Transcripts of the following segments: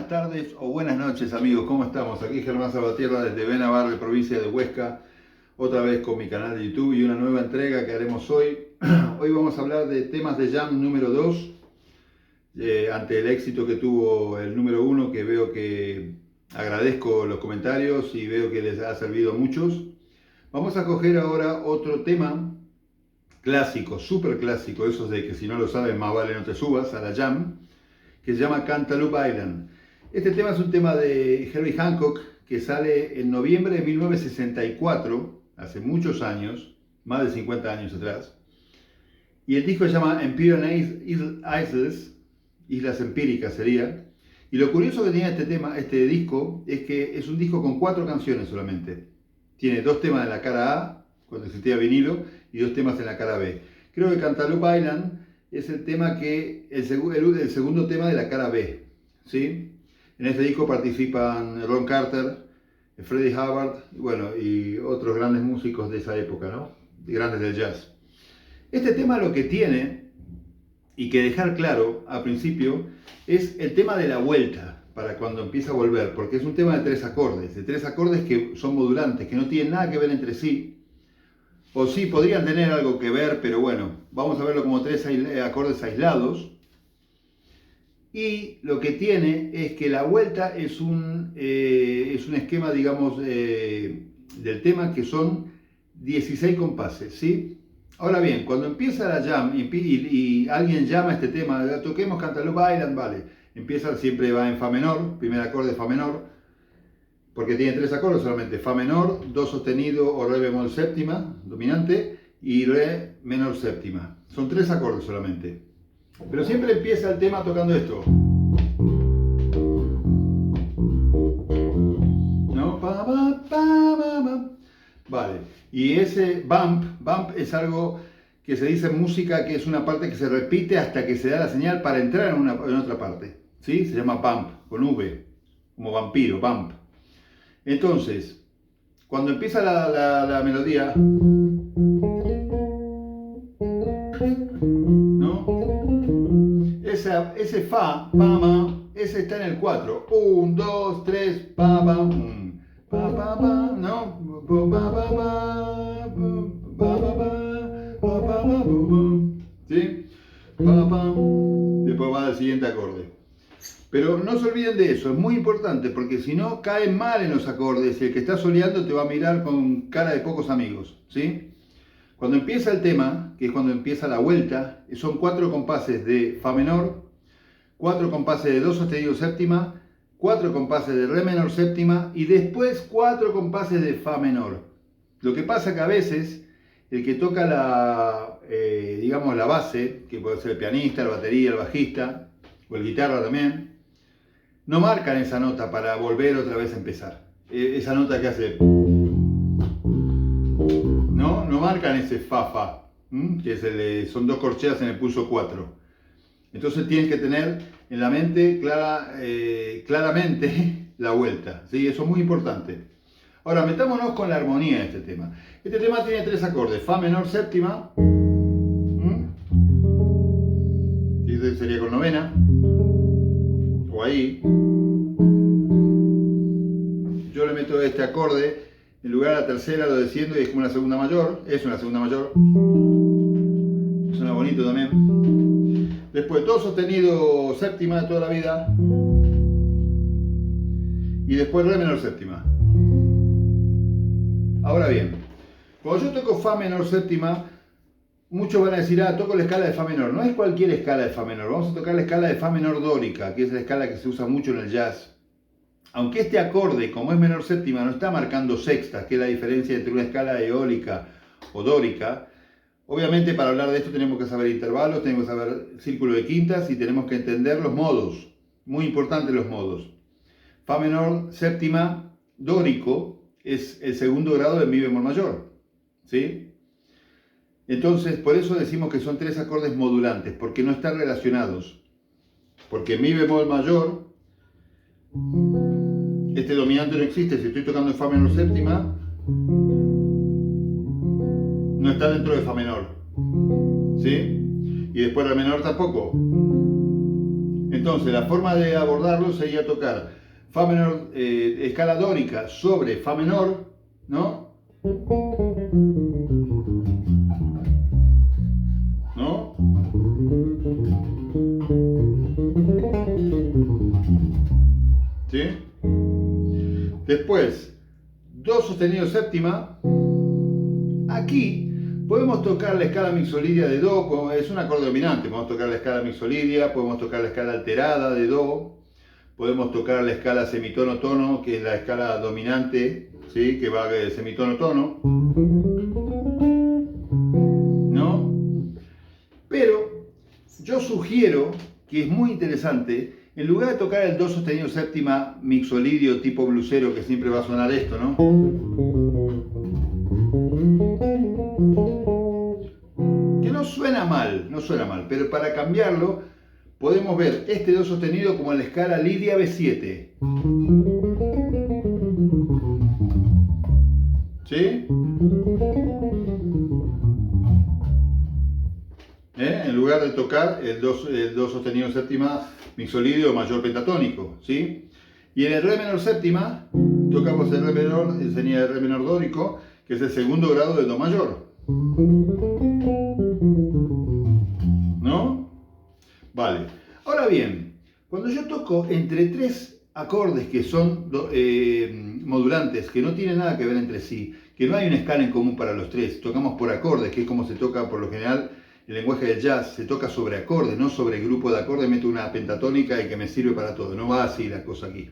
tardes o buenas noches, amigos. ¿Cómo estamos? Aquí Germán Salvatierra desde Benabarre, provincia de Huesca, otra vez con mi canal de YouTube y una nueva entrega que haremos hoy. Hoy vamos a hablar de temas de Jam número 2, ante el éxito que tuvo el número 1, que veo que agradezco los comentarios y veo que les ha servido a muchos. Vamos a coger ahora otro tema clásico, súper clásico, esos de que si no lo saben más vale no te subas a la Jam, que se llama Cantaloupe Island. Este tema es un tema de Herbie Hancock que sale en noviembre de 1964, hace muchos años, más de 50 años atrás. Y el disco se llama Empyrean Isles, Islas Empíricas sería. Y lo curioso que tiene este tema, este disco, es que es un disco con 4 canciones solamente. Tiene 2 temas en la cara A, cuando existía vinilo, y 2 temas en la cara B. Creo que Cantaloupe Island es el tema que el segundo tema de la cara B, ¿sí? En este disco participan Ron Carter, Freddie Hubbard, y otros grandes músicos de esa época, ¿no? Grandes del jazz. Este tema lo que tiene, y que dejar claro al principio, es el tema de la vuelta, para cuando empieza a volver, porque es un tema de 3 acordes, que son modulantes, que no tienen nada que ver entre sí. O sí, podrían tener algo que ver, pero bueno, vamos a verlo como 3 acordes aislados. Y lo que tiene es que la vuelta es un esquema, digamos, del tema que son 16 compases, ¿sí? Ahora bien, cuando empieza la jam y alguien llama a este tema, toquemos Cantaloupe Island, vale, empieza, siempre va en fa menor, primer acorde fa menor, porque tiene 3 acordes solamente, fa menor, do sostenido o re bemol séptima, dominante, y re menor séptima. Son 3 acordes solamente. Pero siempre empieza el tema tocando esto. ¿No? Pa, pa, pa, pa, pa. Vale. Y ese bump es algo que se dice en música que es una parte que se repite hasta que se da la señal para entrar en otra parte. ¿Sí? Se llama bump, con V, como vampiro, bump. Entonces, cuando empieza la melodía, ¿no? Ese fa, pa, ma, ese está en el 4. 1, 2, 3, pa, pa, pa, pa, pa, ¿no? Pa, pa, pa, pa, pa, pa, pa, pa, ¿sí? Pa, pa. Después va al siguiente acorde. Pero no se olviden de eso, es muy importante, porque si no caen mal en los acordes y el que está soleando te va a mirar con cara de pocos amigos, ¿sí? Cuando empieza el tema, que es cuando empieza la vuelta, son 4 compases de fa menor, 4 compases de do sostenido séptima, 4 compases de re menor séptima y después 4 compases de fa menor. Lo que pasa que a veces el que toca digamos la base, que puede ser el pianista, la batería, el bajista o el guitarra también, no marcan esa nota para volver otra vez a empezar. Esa nota que hace... No marcan ese fa, que es son 2 corcheas en el pulso 4. Entonces tienes que tener en la mente claramente la vuelta, ¿sí? Eso es muy importante. Ahora, metámonos con la armonía de este tema. Este tema tiene 3 acordes, fa menor séptima, y sería con novena, o ahí. Yo le meto este acorde, en lugar de la tercera lo desciendo y es como una segunda mayor, es una segunda mayor, suena bonito también. Después do sostenido séptima de toda la vida, y después re menor séptima. Ahora bien, cuando yo toco fa menor séptima, muchos van a decir, toco la escala de fa menor. No es cualquier escala de fa menor, vamos a tocar la escala de fa menor dórica, que es la escala que se usa mucho en el jazz. Aunque este acorde, como es menor séptima, no está marcando sextas, que es la diferencia entre una escala eólica o dórica, obviamente para hablar de esto tenemos que saber intervalos, tenemos que saber círculo de quintas y tenemos que entender los modos. Muy importantes los modos. Fa menor séptima dórico es el segundo grado de mi bemol mayor, ¿sí? Entonces, por eso decimos que son 3 acordes modulantes, porque no están relacionados. Porque mi bemol mayor, este dominante no existe. Si estoy tocando en fa menor séptima, no está dentro de fa menor, ¿sí? Y después re menor tampoco. Entonces, la forma de abordarlo sería tocar Fa menor, escala dórica sobre Fa menor, ¿no? ¿No? ¿Sí? Después, Do sostenido séptima. Aquí podemos tocar la escala mixolidia de Do, es un acorde dominante, podemos tocar la escala mixolidia, podemos tocar la escala alterada de Do, podemos tocar la escala semitono-tono, que es la escala dominante, ¿sí? Que va de semitono-tono, ¿no? Pero yo sugiero que es muy interesante, en lugar de tocar el Do sostenido séptima mixolidio tipo blusero, que siempre va a sonar esto, ¿no? Que no suena mal, pero para cambiarlo podemos ver este Do sostenido como en la escala Lidia B7. ¿Sí? En lugar de tocar el do sostenido séptima mixolidio mayor pentatónico, ¿sí? Y en el Re menor séptima tocamos el Re menor, sería el Re menor dórico, que es el segundo grado de Do mayor. ¿No? Vale. Ahora bien, cuando yo toco entre tres acordes que son modulantes, que no tienen nada que ver entre sí, que no hay una escala en común para los tres, tocamos por acordes, que es como se toca por lo general el lenguaje del jazz, se toca sobre acordes, no sobre grupo de acordes, meto una pentatónica y que me sirve para todo, no va así la cosa aquí.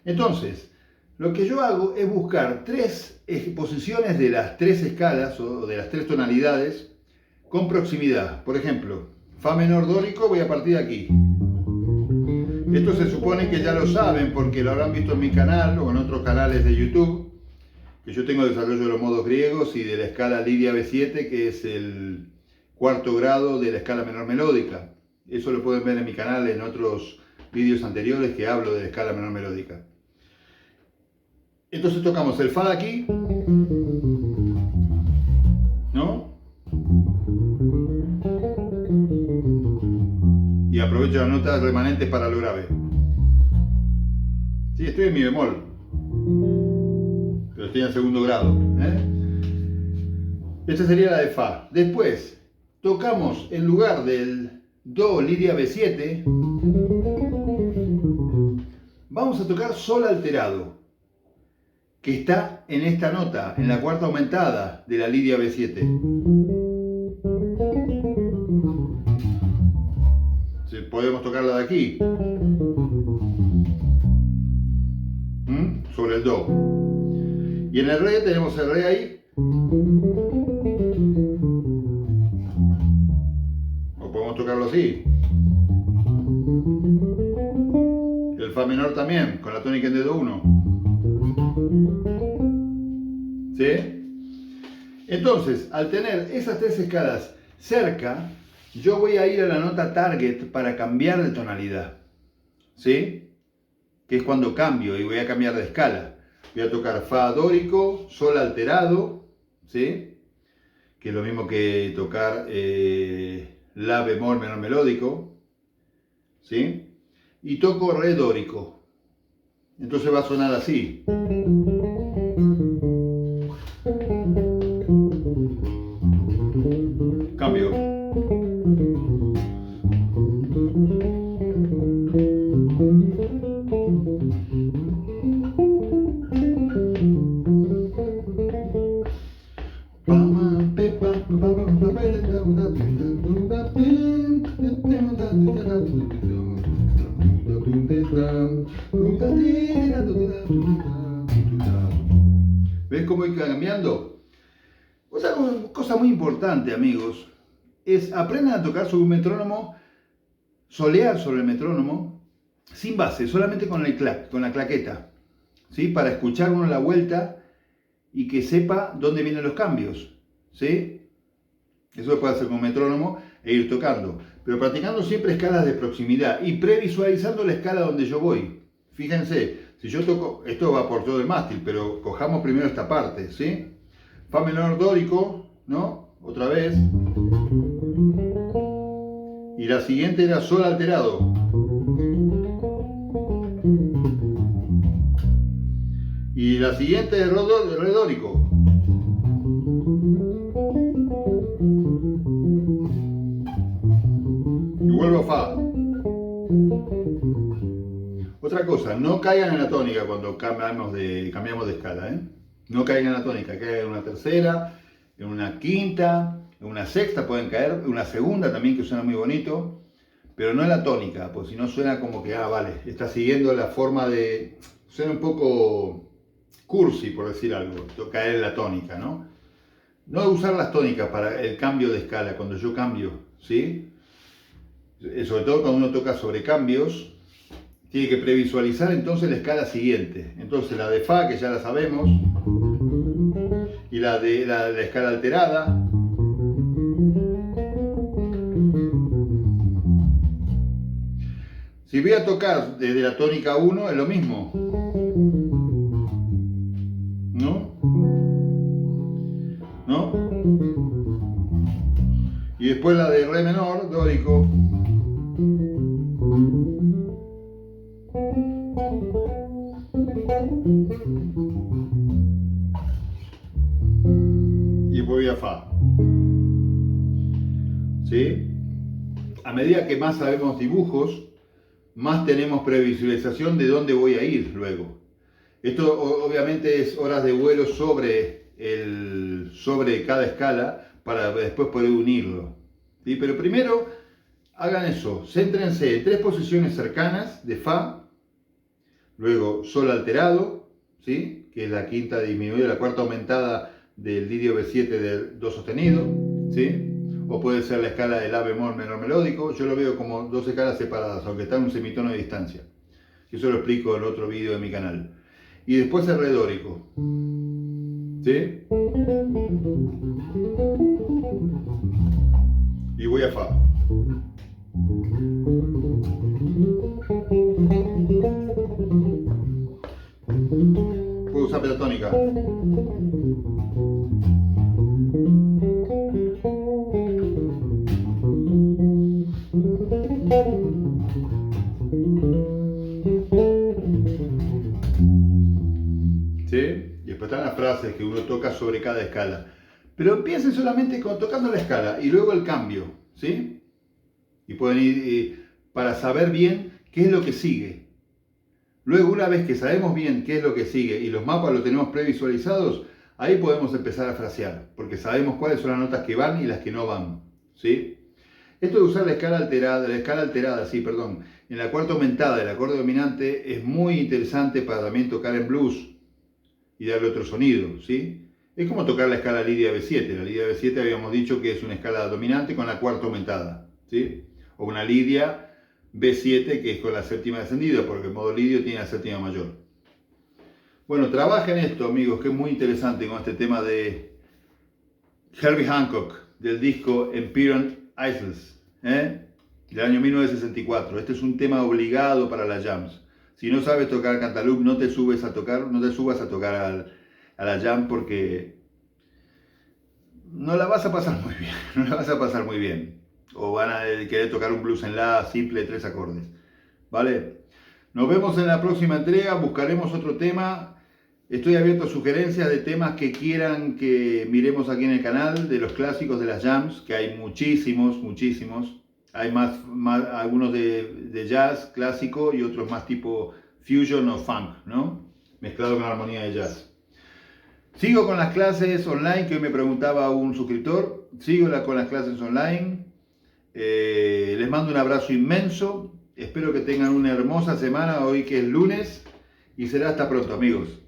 Entonces, lo que yo hago es buscar tres posiciones de las tres escalas o de las tres tonalidades con proximidad. Por ejemplo, Fa menor dórico, voy a partir de aquí. Esto se supone que ya lo saben porque lo habrán visto en mi canal o en otros canales de YouTube, que yo tengo desarrollo de los modos griegos y de la escala Lidia B7, que es el cuarto grado de la escala menor melódica. Eso lo pueden ver en mi canal en otros vídeos anteriores que hablo de la escala menor melódica. Entonces tocamos el Fa de aquí, ¿no? Y aprovecho las notas remanentes para lo grave. Sí, estoy en mi bemol, pero estoy en segundo grado, Esta sería la de Fa. Después tocamos en lugar del Do Lidia B7, vamos a tocar Sol alterado, que está en esta nota, en la cuarta aumentada de la Lidia B7. Podemos tocarla de aquí, sobre el Do. Y en el Re tenemos el Re ahí. O podemos tocarlo así. El Fa menor también, con la tónica en dedo 1. ¿Sí? Entonces, al tener esas tres escalas cerca, yo voy a ir a la nota target para cambiar de tonalidad. ¿Sí? Que es cuando cambio y voy a cambiar de escala. Voy a tocar Fa dórico, Sol alterado, ¿sí? Que es lo mismo que tocar La bemol menor melódico, ¿sí? Y toco Re dórico. Entonces va a sonar así. Cambio. ¿Ves cómo voy cambiando? Otra cosa muy importante, amigos, es aprendan a tocar sobre un metrónomo, solear sobre el metrónomo, sin base, solamente con el clac, con la claqueta, ¿sí? Para escuchar uno la vuelta y que sepa dónde vienen los cambios, ¿sí? Eso se puede hacer con metrónomo e ir tocando, pero practicando siempre escalas de proximidad y previsualizando la escala donde yo voy. Fíjense, si yo toco, esto va por todo el mástil, pero cojamos primero esta parte, ¿sí? Fa menor dórico, ¿no? Otra vez. Y la siguiente era Sol alterado. la siguiente es redórico. Y vuelvo a fa. Otra cosa, no caigan en la tónica cuando cambiamos de escala, ¿eh? No caigan en la tónica, caigan en una tercera, en una quinta, en una sexta pueden caer, en una segunda también que suena muy bonito, pero no en la tónica, porque si no suena como que, vale, está siguiendo la forma de... Suena un poco cursi, por decir algo, caer en la tónica, ¿no? No usar las tónicas para el cambio de escala, cuando yo cambio, ¿sí? Sobre todo cuando uno toca sobre cambios, tiene que previsualizar entonces la escala siguiente. Entonces la de fa, que ya la sabemos, y la de la escala alterada. Si voy a tocar desde la tónica 1, es lo mismo, ¿no? ¿No? Y después la de re menor, dórico. Y voy a fa. ¿Sí? A medida que más sabemos dibujos, más tenemos previsualización de dónde voy a ir luego. Esto obviamente es horas de vuelo sobre cada escala para después poder unirlo. ¿Sí? Pero primero hagan eso, céntrense en 3 posiciones cercanas de fa, luego sol alterado, ¿sí? Que es la quinta disminuida, la cuarta aumentada del lidio B7 del do sostenido, ¿sí? O puede ser la escala de la bemol menor melódico. Yo lo veo como 2 escalas separadas, aunque están en un semitono de distancia. Eso lo explico en otro vídeo de mi canal. Y después el re dórico, ¿sí? Y voy a fa. Puedo usar pentatónica. ¿Sí? Y después están las frases que uno toca sobre cada escala. Pero empiecen solamente tocando la escala y luego el cambio, ¿sí? Y pueden ir para saber bien qué es lo que sigue. Luego, una vez que sabemos bien qué es lo que sigue y los mapas los tenemos previsualizados, ahí podemos empezar a frasear, porque sabemos cuáles son las notas que van y las que no van, ¿sí? Esto de usar la escala alterada, en la cuarta aumentada del acorde dominante es muy interesante para también tocar en blues y darle otro sonido, ¿sí? Es como tocar la escala Lidia B7. La Lidia B7 habíamos dicho que es una escala dominante con la cuarta aumentada, ¿sí? O una Lidia B7 que es con la séptima descendida, porque el modo lidio tiene la séptima mayor. Bueno, trabajen esto, amigos, que es muy interesante con este tema de Herbie Hancock, del disco Empyrean Isles, del año 1964. Este es un tema obligado para las jams. Si no sabes tocar cantaloupe, no te subas a tocar a la jam, porque no la vas a pasar muy bien, no la vas a pasar muy bien. O van a querer tocar un blues en la simple, 3 acordes, ¿vale? Nos vemos en la próxima entrega, buscaremos otro tema. Estoy abierto a sugerencias de temas que quieran que miremos aquí en el canal, de los clásicos de las jams, que hay muchísimos. Hay más algunos de jazz clásico y otros más tipo fusion o funk, ¿no? Mezclado con armonía de jazz. Sigo con las clases online, que hoy me preguntaba un suscriptor. Sigo con las clases online. Les mando un abrazo inmenso. Espero que tengan una hermosa semana hoy, que es lunes, y será hasta pronto, amigos.